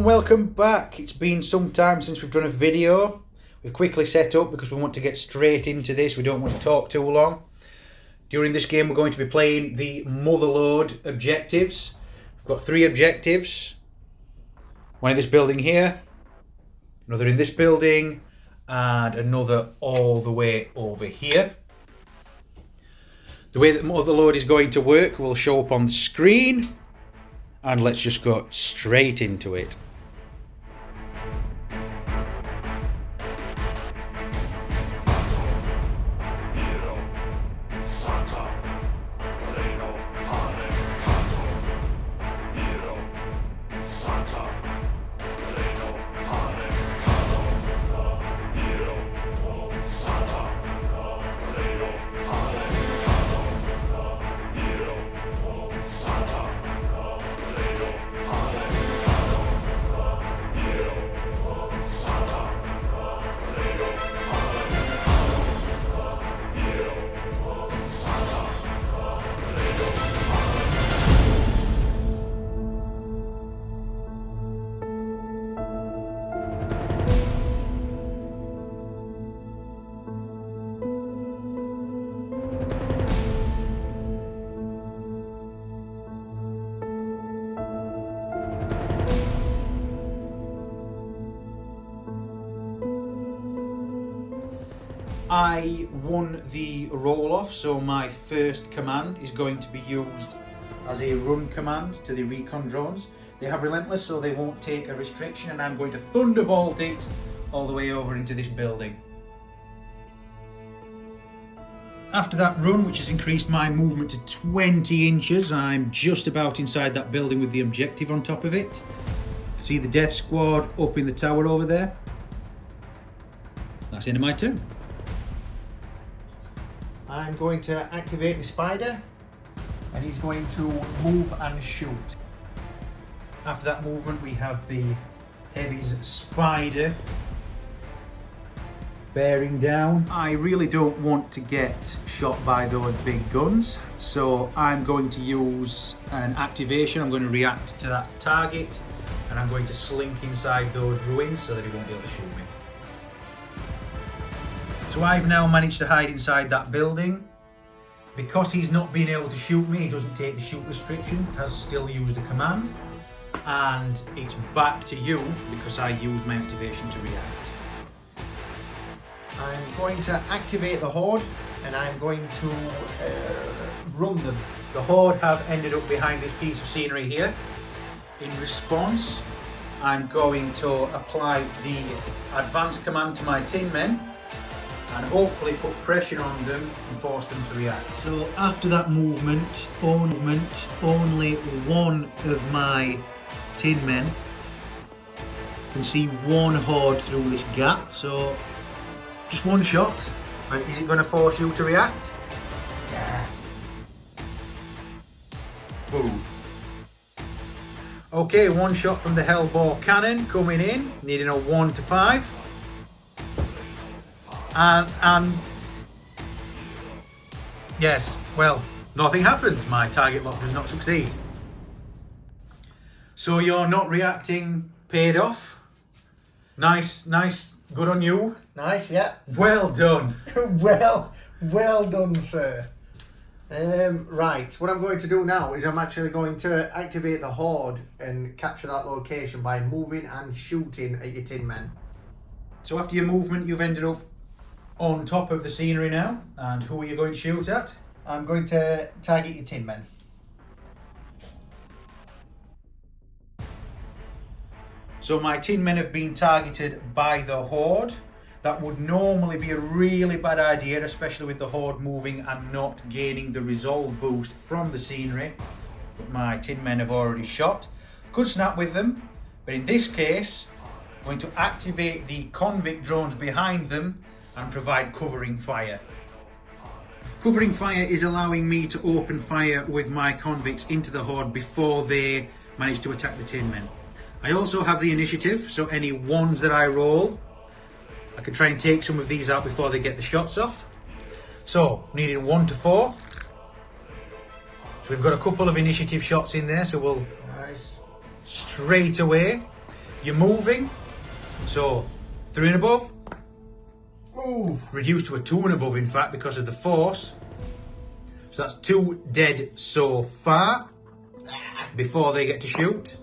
welcome back. It's been some time since we've done a video. We've quickly set up because we want to get straight into this. We don't want to talk too long. During this game we're going to be playing the Motherlode objectives. We've got 3 objectives. One in this building here, another in this building, and another all the way over here. The way that Motherlode is going to work will show up on the screen, and let's just go straight into it. I won the roll-off, so my first command is going to be used as a run command to the recon drones. They have relentless, so they won't take a restriction, and I'm going to thunderbolt it all the way over into this building. After that run, which has increased my movement to 20 inches, I'm just about inside that building with the objective on top of it. See the death squad up in the tower over there? That's the end of my turn. I'm going to activate the spider, and he's going to move and shoot. After that movement we have the heavy's spider bearing down. I really don't want to get shot by those big guns, so I'm going to use an activation. I'm going to react to that target, and I'm going to slink inside those ruins so that he won't be able to shoot me. So I've now managed to hide inside that building. Because he's not been able to shoot me, he doesn't take the shoot restriction, has still used a command. And it's back to you because I used my activation to react. I'm going to activate the horde, and I'm going to run them. The horde have ended up behind this piece of scenery here. In response, I'm going to apply the advanced command to my tin men and hopefully put pressure on them and force them to react. So after that movement, only one of my tin men can see one horde through this gap. So just one shot. And is it going to force you to react? Yeah. Boom. Okay, one shot from the Hellbore cannon coming in, needing a 1 to 5. And yes, well, nothing happens. My target lock does not succeed. So your not reacting paid off. Nice, good on you. Nice, yeah. Well done. well done, sir. Right, what I'm going to do now is I'm actually going to activate the horde and capture that location by moving and shooting at your tin men. So after your movement, you've ended up on top of the scenery now, and who are you going to shoot at? I'm going to target your tin men. So my tin men have been targeted by the horde. That would normally be a really bad idea, especially with the horde moving and not gaining the resolve boost from the scenery. But my tin men have already shot. Could snap with them, but in this case, I'm going to activate the convict drones behind them and provide covering fire. Covering fire is allowing me to open fire with my convicts into the horde before they manage to attack the tin men. I also have the initiative, so any ones that I roll, I can try and take some of these out before they get the shots off. So, needing 1 to 4. So we've got a couple of initiative shots in there, so we'll Nice. straight away You're moving, so 3 and above. Ooh. Reduced to a 2 and above, in fact, because of the force. So that's 2 dead so far before they get to shoot,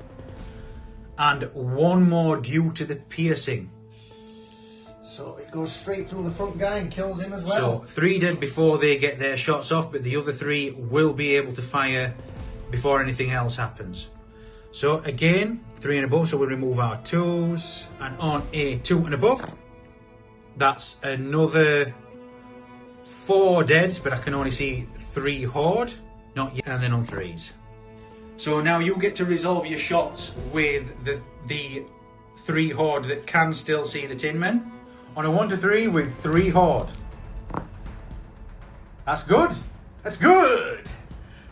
and 1 more due to the piercing. So it goes straight through the front guy and kills him as well. So 3 dead before they get their shots off, but the other 3 will be able to fire before anything else happens. So again, 3 and above, so we remove our 2s, and on a 2 and above, that's another 4 dead, but I can only see 3 horde, not yet, and then on 3s. So now you get to resolve your shots with the 3 horde that can still see the tin men. On a 1 to 3 with 3 horde. That's good. That's good.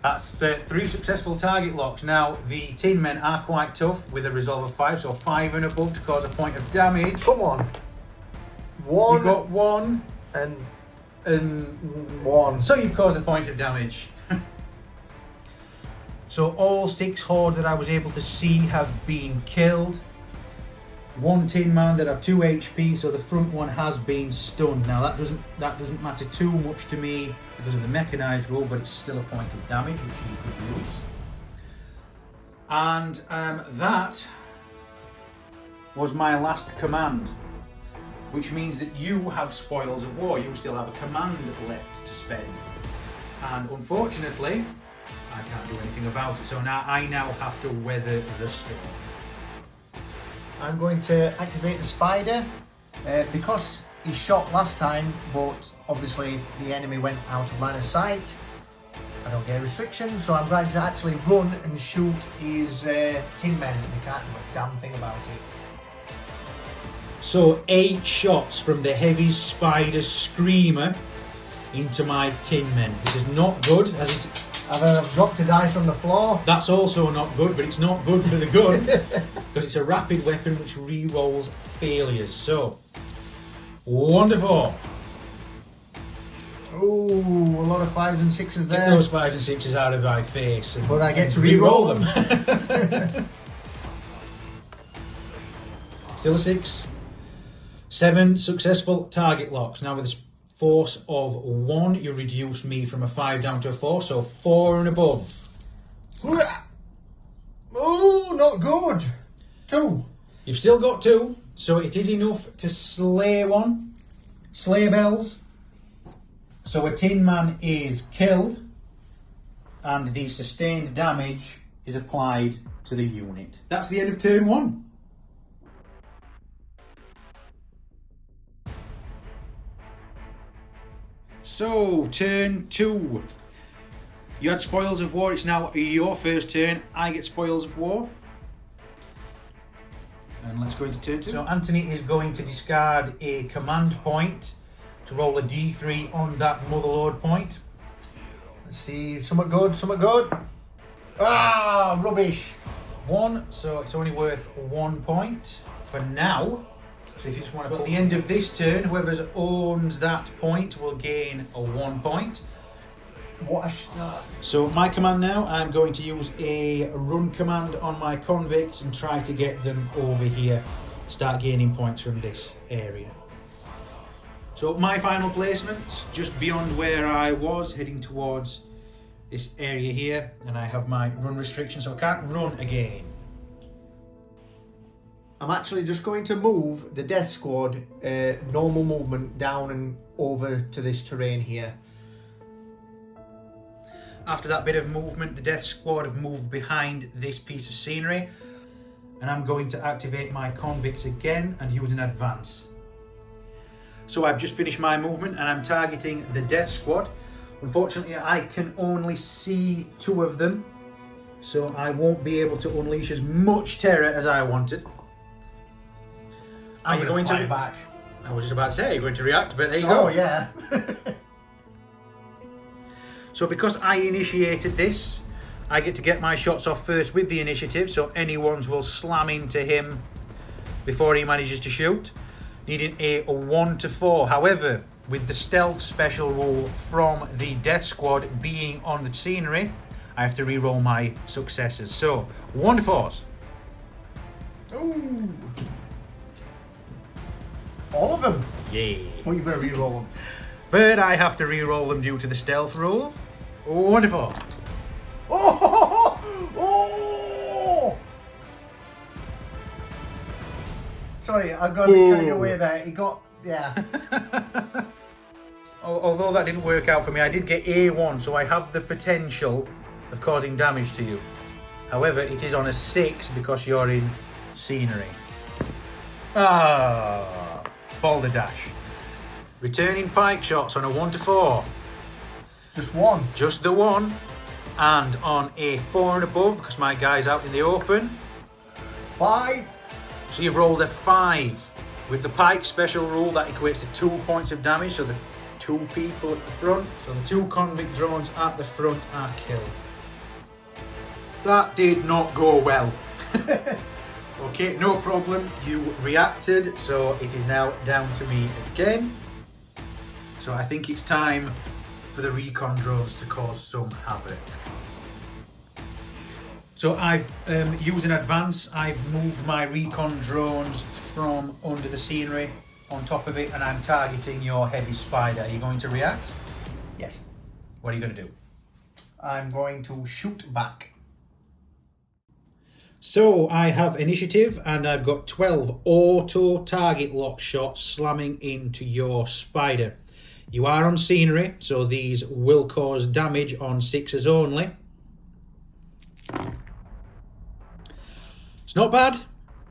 That's 3 successful target locks. Now the tin men are quite tough with a resolve of 5, so 5 and above to cause a point of damage. Come on. 1. You got 1 and 1. So you've caused a point of damage. So all 6 horde that I was able to see have been killed. 1 tin man that have 2 HP, so the front one has been stunned. Now that doesn't matter too much to me because of the mechanized rule, but it's still a point of damage which you could use. And that was my last command, which means that you have spoils of war. You still have a command left to spend, and unfortunately I can't do anything about it. So now I have to weather the storm. I'm going to activate the spider because he shot last time, but obviously the enemy went out of line of sight. I don't get a restriction, so I'm going to actually run and shoot his tin men. They can't do a damn thing about it. So 8 shots from the heavy spider screamer into my tin men, which is not good, as it's... I've dropped a dice on the floor. That's also not good, but it's not good for the gun because it's a rapid weapon which re-rolls failures. So 1 to 4. Ooh, a lot of 5s and 6s there. Get those 5s and 6s out of my face. But I get to re-roll them. Still a 6. 7 successful target locks. Now with a force of 1, you reduce me from a 5 down to a 4, so 4 and above. Oh, not good. 2. You've still got 2, so it is enough to slay one. Slay bells. So a tin man is killed, and the sustained damage is applied to the unit. That's the end of turn 1. So, turn 2. You had spoils of war, it's now your first turn. I get spoils of war. And let's go into turn 2. So Anthony is going to discard a command point to roll a d3 on that Motherlode point. Let's see, somewhat good, somewhat good. Ah, rubbish. 1, so it's only worth 1 point for now. So if you just want to, at the end of this turn, whoever owns that point will gain a 1 point. What a start. So my command now, I'm going to use a run command on my convicts and try to get them over here, start gaining points from this area. So my final placement, just beyond where I was, heading towards this area here, and I have my run restriction, so I can't run again. I'm actually just going to move the death squad normal movement down and over to this terrain here. After that bit of movement, the death squad have moved behind this piece of scenery, and I'm going to activate my convicts again and use an advance. So I've just finished my movement and I'm targeting the death squad. Unfortunately, I can only see 2 of them, so I won't be able to unleash as much terror as I wanted. Are you going to fight back? I was just about to say, you're going to react, but there you go. Oh, yeah. So because I initiated this, I get to get my shots off first with the initiative, so any ones will slam into him before he manages to shoot, needing a 1 to 4. However, with the stealth special rule from the death squad being on the scenery, I have to re-roll my successes. So 1 to 4s. Ooh. All of them. Yeah. Oh, you better re-roll them. But I have to re-roll them due to the stealth rule. Wonderful. Oh! Oh! Sorry, I got a bit carried away there. It got, yeah. Although that didn't work out for me, I did get A1, so I have the potential of causing damage to you. However, it is on a 6 because you're in scenery. Ah, boulder dash. Returning pike shots on a 1 to 4. Just one. Just the one. And on a 4 and above, because my guy's out in the open. 5. So you've rolled a 5. With the pike special rule, that equates to 2 points of damage, so the 2 people at the front, so the 2 convict drones at the front are killed. That did not go well. Okay, no problem. You reacted, so it is now down to me again. So I think it's time for the recon drones to cause some havoc. So I've used an advance. I've moved my recon drones from under the scenery on top of it, and I'm targeting your heavy spider. Are you going to react? Yes. What are you going to do? I'm going to shoot back. So I have initiative, and I've got 12 auto target lock shots slamming into your spider. You are on scenery, so these will cause damage on 6s only. It's not bad.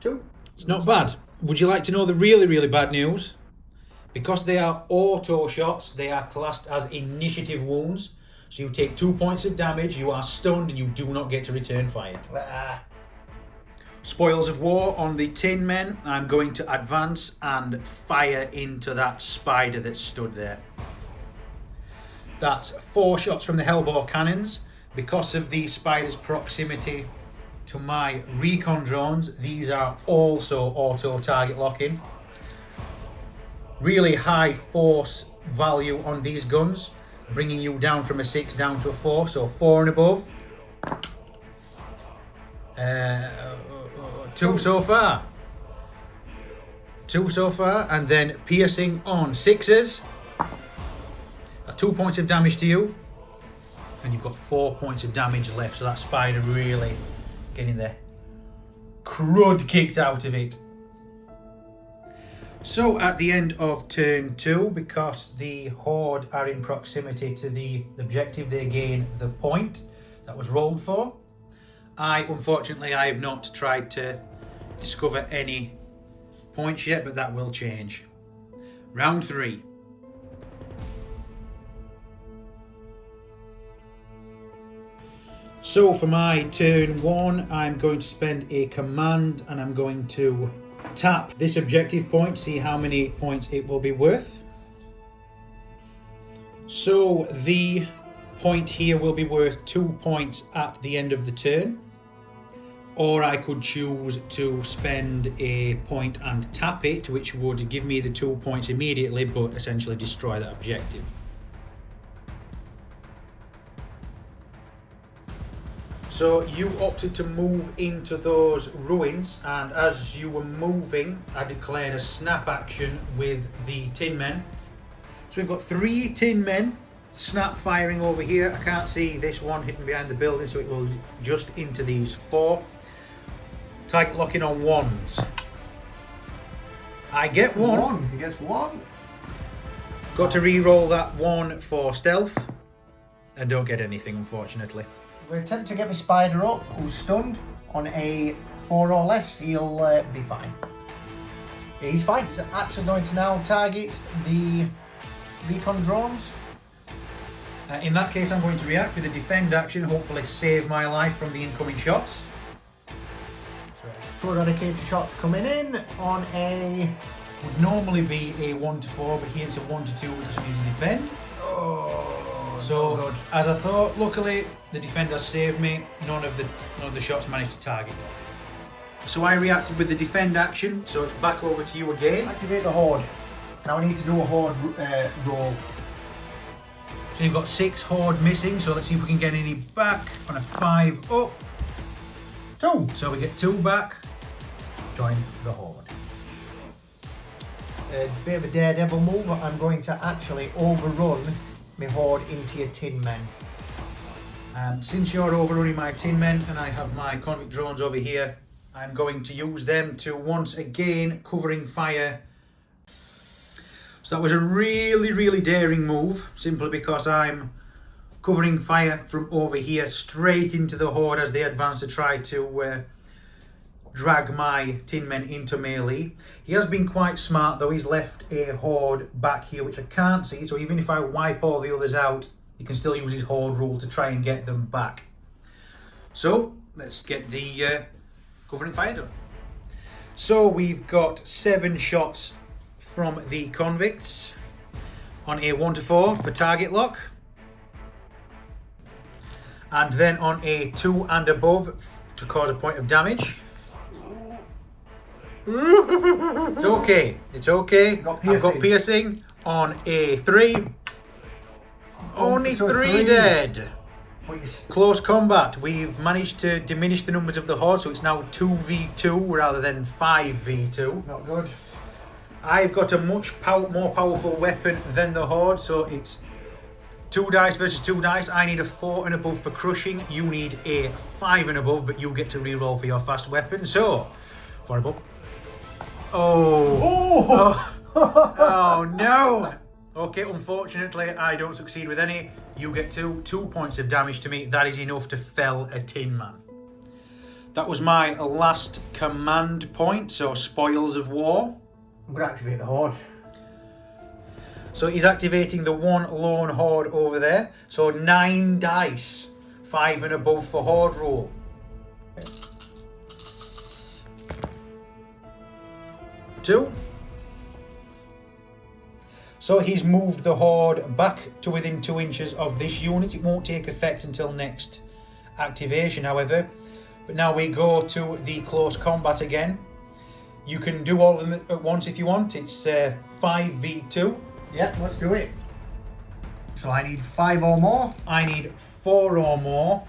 2. It's not bad. Would you like to know the really, really bad news? Because they are auto shots, they are classed as initiative wounds. So you take 2 points of damage, you are stunned, and you do not get to return fire. Spoils of war on the tin men. I'm going to advance and fire into that spider that stood there. That's 4 shots from the hellbore cannons. Because of the spider's proximity to my recon drones, these are also auto target locking. Really high force value on these guns, bringing you down from a 6 down to a 4, so 4 and above. 2 so far. 2 so far, and then piercing on 6s. 2 points of damage to you, and you've got 4 points of damage left, so that spider really getting the crud kicked out of it. So at the end of turn 2, because the horde are in proximity to the objective, they gain the point that was rolled for. Unfortunately, I have not tried to discover any points yet, but that will change. Round 3. So for my turn 1, I'm going to spend a command, and I'm going to tap this objective point, see how many points it will be worth. So the point here will be worth 2 points at the end of the turn, or I could choose to spend a point and tap it, which would give me the 2 points immediately but essentially destroy that objective. So you opted to move into those ruins, and as you were moving, I declared a snap action with the tin men. So we've got 3 tin men snap firing over here. I can't see this one hidden behind the building, so it will just into these 4. Target locking on 1s. I get 1. He gets 1. Got to re-roll that 1 for stealth, and don't get anything, unfortunately. We're attempting to get my spider up, who's stunned. On a 4 or less, he'll be fine. Yeah, he's fine. He's actually going to now target the recon drones. In that case, I'm going to react with a defend action, hopefully save my life from the incoming shots. So eradicator shots coming in on a... Would normally be a 1 to 4, but here it's a 1 to 2 because I'm using defend. Oh, So, good. as I thought, luckily the defender saved me. None of the shots managed to target me. So I reacted with the defend action. So it's back over to you again. Activate the horde. Now I need to do a horde roll. So you've got 6 horde missing. So let's see if we can get any back on a 5 up. 2. So we get 2 back. join the horde. A bit of a daredevil move. I'm going to actually overrun my horde into your tin men. Since you're overrunning my tin men and I have my convict drones over here, I'm going to use them to once again covering fire. So that was a really daring move, simply because I'm covering fire from over here straight into the horde as they advance to try to drag my tin men into melee. He has been quite smart though. He's left a horde back here which I can't see, so even if I wipe all the others out, he can still use his horde rule to try and get them back. So let's get the covering fire done. So we've got 7 shots from the convicts on a 1 to 4 for target lock, and then on a 2 and above to cause a point of damage. It's okay, it's okay. I've got piercing on a 3. Only so 3 dead. Close combat. We've managed to diminish the numbers of the horde, so it's now 2v2 rather than 5v2. Not good. I've got a much more powerful weapon than the horde, so it's 2 dice versus 2 dice. I need a 4 and above for crushing. You need a 5 and above, but you get to reroll for your fast weapon. So 4 above. Oh no. Okay, unfortunately, I don't succeed with any. You get 2 points of damage to me. That is enough to fell a tin man. That was my last command point, so Spoils of War. I'm going to activate the horde. So he's activating the 1 lone horde over there. So 9 dice, 5 and above for horde roll. Two. So he's moved the horde back to within 2 inches of this unit. It won't take effect until next activation, however. But now we go to the close combat again. You can do all of them at once if you want. It's 5v2. Yeah, let's do it. So I need 5 or more. I need 4 or more.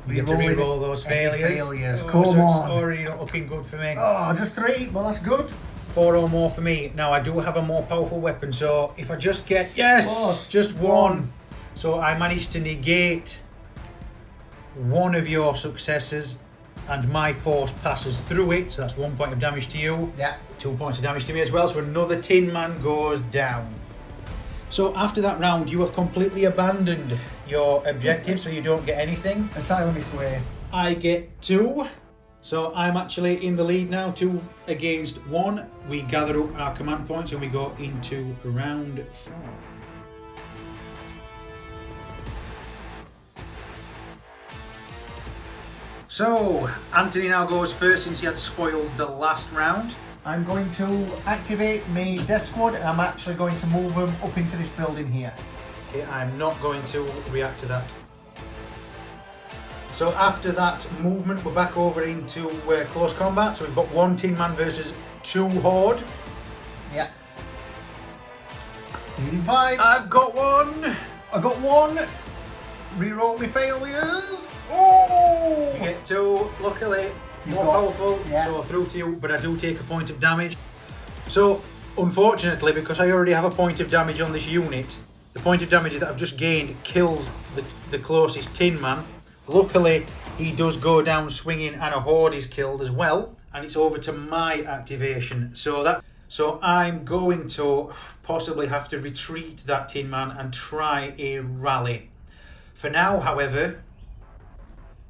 You get to reroll those failures. Come so on. It's already not looking good for me. Oh, just 3. Well, that's good. 4 or more for me. Now I do have a more powerful weapon, so if I just get just 1. So I managed to negate 1 of your successes, and my force passes through it. So that's 1 point of damage to you. Yeah. 2 points of damage to me as well. So another tin man goes down. So after that round, you have completely abandoned your objective, so you don't get anything. Asylumist way. I get 2. So I'm actually in the lead now, 2 against 1. We gather up our command points and we go into round 4. So Anthony now goes first since he had spoils the last round. I'm going to activate my death squad, and I'm actually going to move them up into this building here. Okay, I'm not going to react to that. So after that movement, we're back over into close combat. So we've got 1 tin man versus 2 horde. Yeah. Needing 5. I've got 1. I got 1. Reroll my failures. Oh! You get 2. Luckily, more powerful. Yeah. So through to you, but I do take a point of damage. So unfortunately, because I already have a point of damage on this unit, the point of damage that I've just gained kills the closest tin man. Luckily, he does go down swinging and a horde is killed as well, and it's over to my activation. So I'm going to possibly have to retreat that tin man and try a rally. For now, however,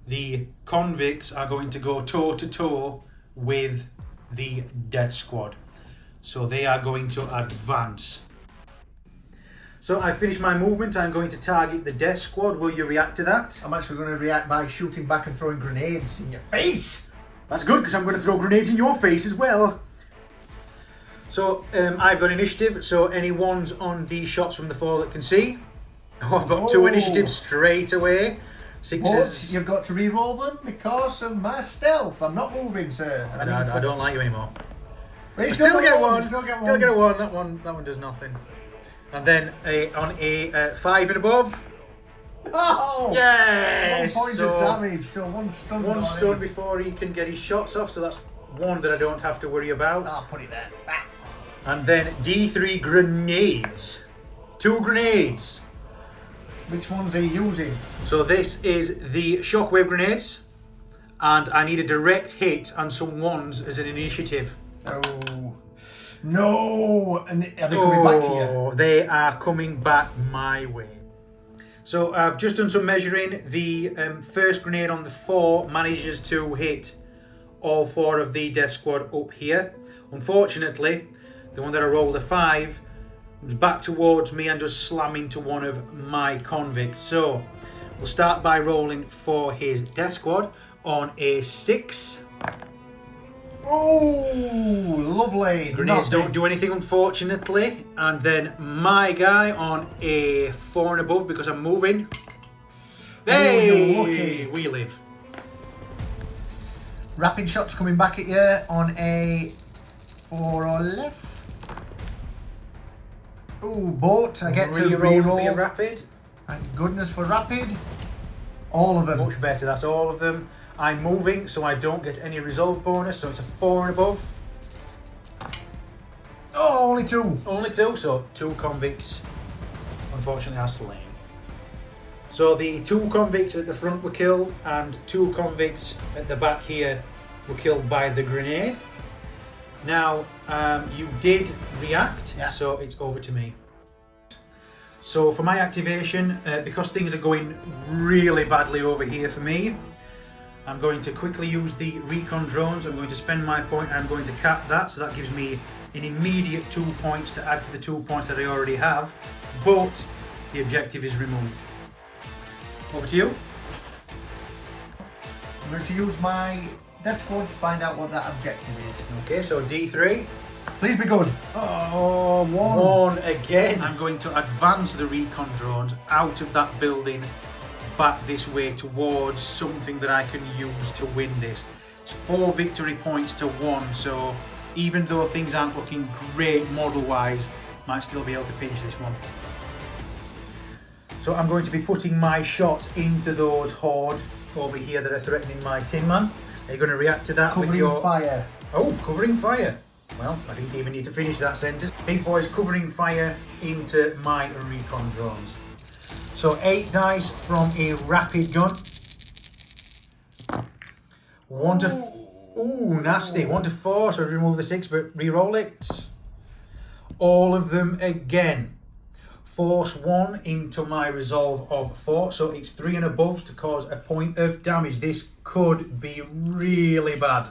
the convicts are going to go toe to toe with the death squad. So they are going to advance. So I finished my movement. I'm going to target the death squad. Will you react to that? I'm actually going to react by shooting back and throwing grenades in your face. That's good, because I'm going to throw grenades in your face as well. So I've got initiative, so any ones on these shots from the 4 that can see. Oh, I've got 2 initiatives straight away. 6s. But you've got to re-roll them because of my stealth. I'm not moving, sir. And I don't like you anymore. But Still get a 1. Still get 1. Still get a 1. That one does nothing. And then on a 5 and above. Oh! Yes! 1 point of damage, so 1 stun. 1 stun before he can get his shots off, so that's one that I don't have to worry about. I'll put it there. And then D3 grenades. 2 grenades. Which ones are you using? So this is the shockwave grenades. And I need a direct hit and some ones as an initiative. Oh. No! And are they coming back to you? They are coming back my way. So I've just done some measuring. The first grenade on the 4 manages to hit all 4 of the death squad up here. Unfortunately, the one that I rolled a 5 was back towards me and does slam into one of my convicts. So we'll start by rolling for his death squad on a 6. Oh, lovely. Grenades don't do anything, unfortunately. And then my guy on a 4 and above because I'm moving. Hey, we live. Rapid shots coming back at you on a 4 or less. Ooh, boat. I get to reroll for reroll. your rapid. Thank goodness for rapid. All of them. Much better, that's all of them. I'm moving, so I don't get any resolve bonus, so it's a 4 and above. Oh, only 2. Only 2, so 2 convicts, unfortunately, are slain. So the 2 convicts at the front were killed, and 2 convicts at the back here were killed by the grenade. Now, you did react, yeah. So it's over to me. So for my activation, because things are going really badly over here for me, I'm going to quickly use the recon drones. I'm going to spend my point and I'm going to cap that, so that gives me an immediate 2 points to add to the 2 points that I already have, but the objective is removed. Over to you. I'm going to use my death squad to find out what that objective is. Okay, so D3. Please be good. Oh, 1. 1 again. I'm going to advance the recon drones out of that building back this way towards something that I can use to win this. It's 4 victory points to 1, so even though things aren't looking great model wise, might still be able to pinch this one. So I'm going to be putting my shots into those horde over here that are threatening my tin man. Are you going to react to that? Covering with your fire. Oh, covering fire. Well, I didn't even need to finish that sentence. Big boys covering fire into my recon drones. So 8 dice from a rapid gun. 1 to... Ooh, nasty. 1 to 4, so remove the 6, but re-roll it. All of them again. Force 1 into my resolve of 4, so it's 3 and above to cause a point of damage. This could be really bad.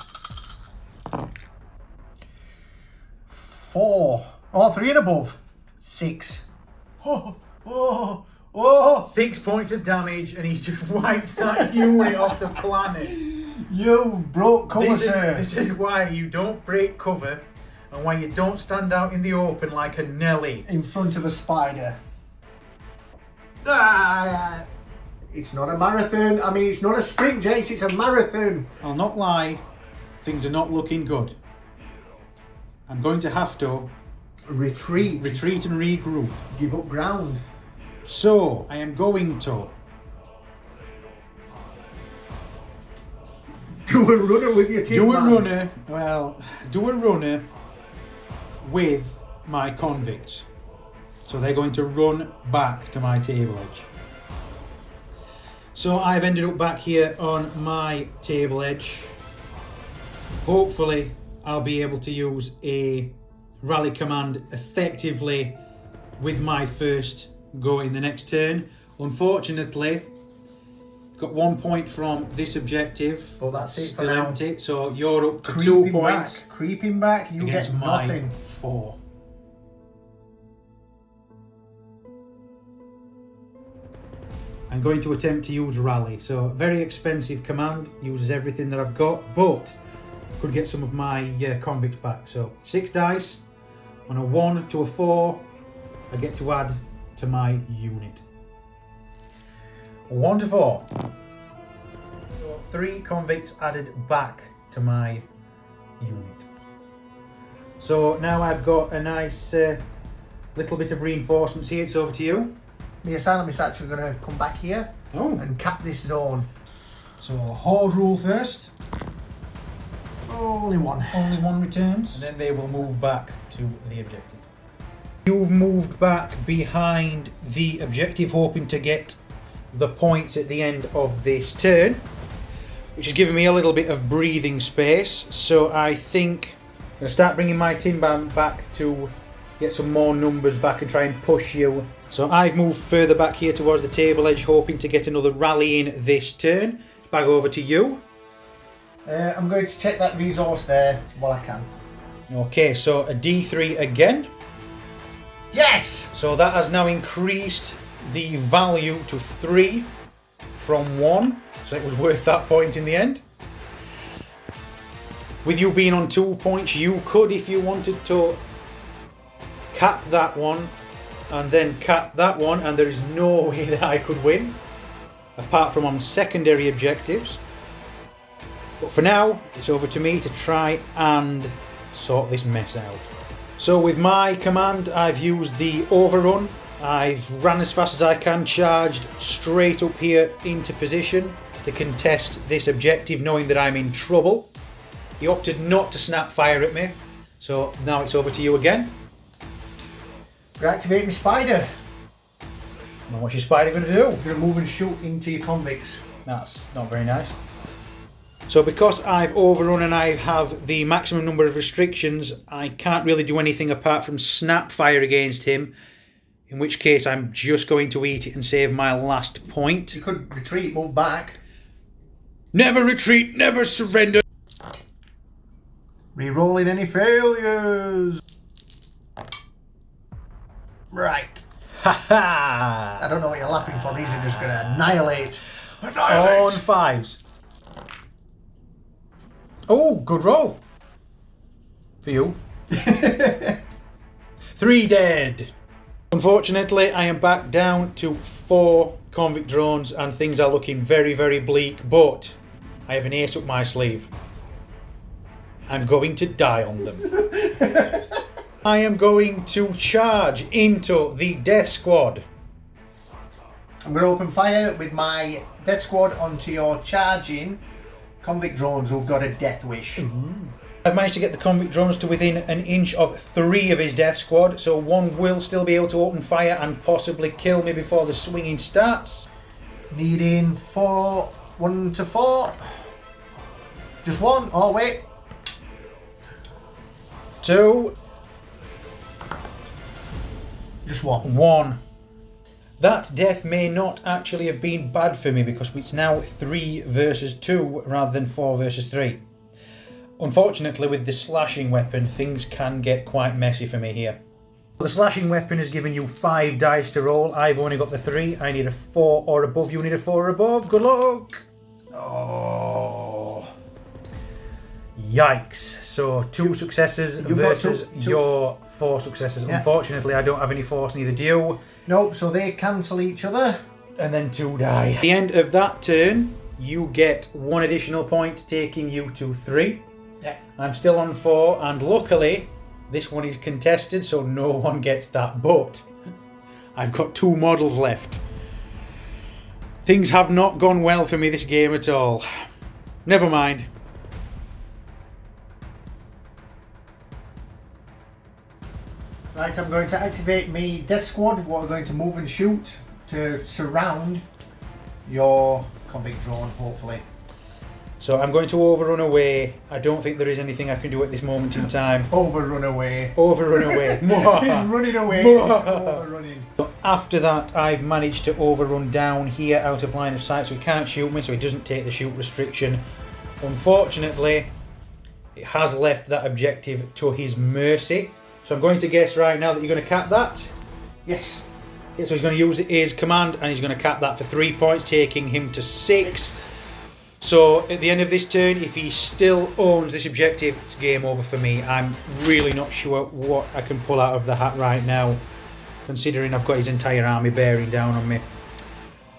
4. Oh, 3 and above. 6. Oh, oh, oh. 6 points of damage, and he's just wiped that unit off the planet. You broke cover, sir. This is why you don't break cover, and why you don't stand out in the open like a Nelly. In front of a spider. Ah, it's not a marathon. I mean, it's not a sprint, Jace. It's a marathon. I'll not lie, things are not looking good. I'm going to have to retreat and regroup. Give up ground. So I am going to do a runner with your team. Do a runner with my convicts. So they're going to run back to my table edge. So I've ended up back here on my table edge. Hopefully I'll be able to use a rally command effectively with my first go in the next turn. Unfortunately, got 1 point from this objective. But that's it still for now. empty. So you're up to 2 points. Creeping back, you against get nothing. My 4. I'm going to attempt to use rally. So very expensive command, uses everything that I've got, but could get some of my convicts back. So 6 dice on a 1 to a 4. I get to add to my unit. 1 to 4. So 3 convicts added back to my unit. So now I've got a nice little bit of reinforcements here. It's over to you. The asylum is actually going to come back here and cap this zone. So horde rule first. Only one. Only one returns. And then they will move back to the objective. You've moved back behind the objective, hoping to get the points at the end of this turn, which has given me a little bit of breathing space. So I think I'm going to start bringing my tin band back to get some more numbers back and try and push you. So I've moved further back here towards the table edge, hoping to get another rally in this turn. Back over to you. I'm going to check that resource there while I can. Okay, so a D3 again. Yes! So that has now increased the value to 3 from 1. So it was worth that point in the end. With you being on 2 points, you could, if you wanted to, cap that one and then cap that one, and there is no way that I could win apart from on secondary objectives. But for now, it's over to me to try and sort this mess out. So with my command, I've used the overrun. I've ran as fast as I can, charged straight up here into position to contest this objective, knowing that I'm in trouble. He opted not to snap fire at me, so now it's over to you again. Reactivate my spider. And what's your spider going to do? It's going to move and shoot into your convicts. That's not very nice. So because I've overrun and I have the maximum number of restrictions, I can't really do anything apart from snap fire against him, in which case I'm just going to eat it and save my last point. You could retreat, move back. Never retreat, never surrender. Rerolling any failures. Right. Ha I don't know what you're laughing for. These are just going to annihilate. On 5s. Oh, good roll. For you. 3 dead. Unfortunately, I am back down to 4 convict drones and things are looking very, very bleak, but I have an ace up my sleeve. I'm going to die on them. I am going to charge into the death squad. I'm going to open fire with my death squad onto your charging convict drones who've got a death wish. I've managed to get the convict drones to within an inch of 3 of his death squad, so one will still be able to open fire and possibly kill me before the swinging starts. Needing 1 to 4. Just 1. Oh, wait. 2. Just 1. 1. That death may not actually have been bad for me because it's now 3 versus 2 rather than 4 versus 3. Unfortunately, with the slashing weapon, things can get quite messy for me here. The slashing weapon has given you 5 dice to roll. I've only got the 3. I need a 4 or above. You need a 4 or above. Good luck. Oh. Yikes. So 2 successes versus your 4 successes. Yeah. Unfortunately, I don't have any force, neither do you. Nope, so they cancel each other. And then 2 die. At the end of that turn, you get 1 additional point, taking you to 3. Yeah. I'm still on 4, and luckily, this one is contested, so no one gets that. But I've got 2 models left. Things have not gone well for me this game at all. Never mind. Right, I'm going to activate my death squad. What we're going to move and shoot to surround your convict drone, hopefully. So I'm going to overrun away. I don't think there is anything I can do at this moment in time. Overrun away. Overrun away. He's running away. He's overrunning. So after that, I've managed to overrun down here out of line of sight, so he can't shoot me, so he doesn't take the shoot restriction. Unfortunately, it has left that objective to his mercy. So I'm going to guess right now that you're going to cap that. Yes. Okay, so he's going to use his command and he's going to cap that for 3 points, taking him to 6. So at the end of this turn, if he still owns this objective, it's game over for me. I'm really not sure what I can pull out of the hat right now, considering I've got his entire army bearing down on me.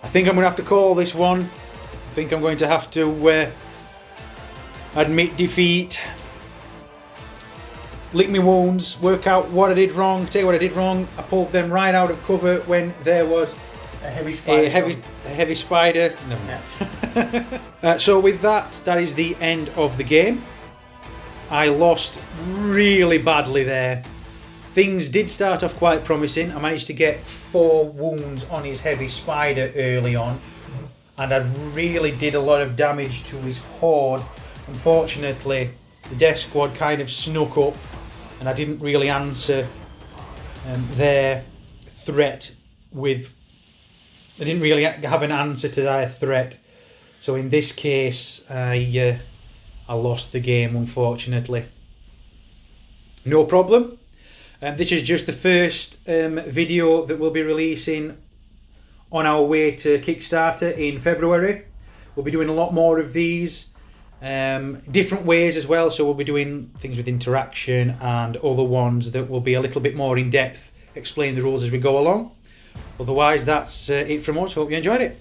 I think I'm going to have to call this one. I think I'm going to have to admit defeat. Lick me wounds, work out what I did wrong, tell you what I did wrong. I pulled them right out of cover when there was a heavy spider. A heavy spider. Never mind. So with that, that is the end of the game. I lost really badly there. Things did start off quite promising. I managed to get 4 wounds on his heavy spider early on, and I really did a lot of damage to his horde. Unfortunately, the death squad kind of snuck up, and I didn't really answer their threat with... I didn't really have an answer to their threat. So in this case, I lost the game, unfortunately. No problem. This is just the first video that we'll be releasing on our way to Kickstarter in February. We'll be doing a lot more of these, different ways as well. So we'll be doing things with interaction and other ones that will be a little bit more in depth, explain the rules as we go along. Otherwise, that's it from us. Hope you enjoyed it.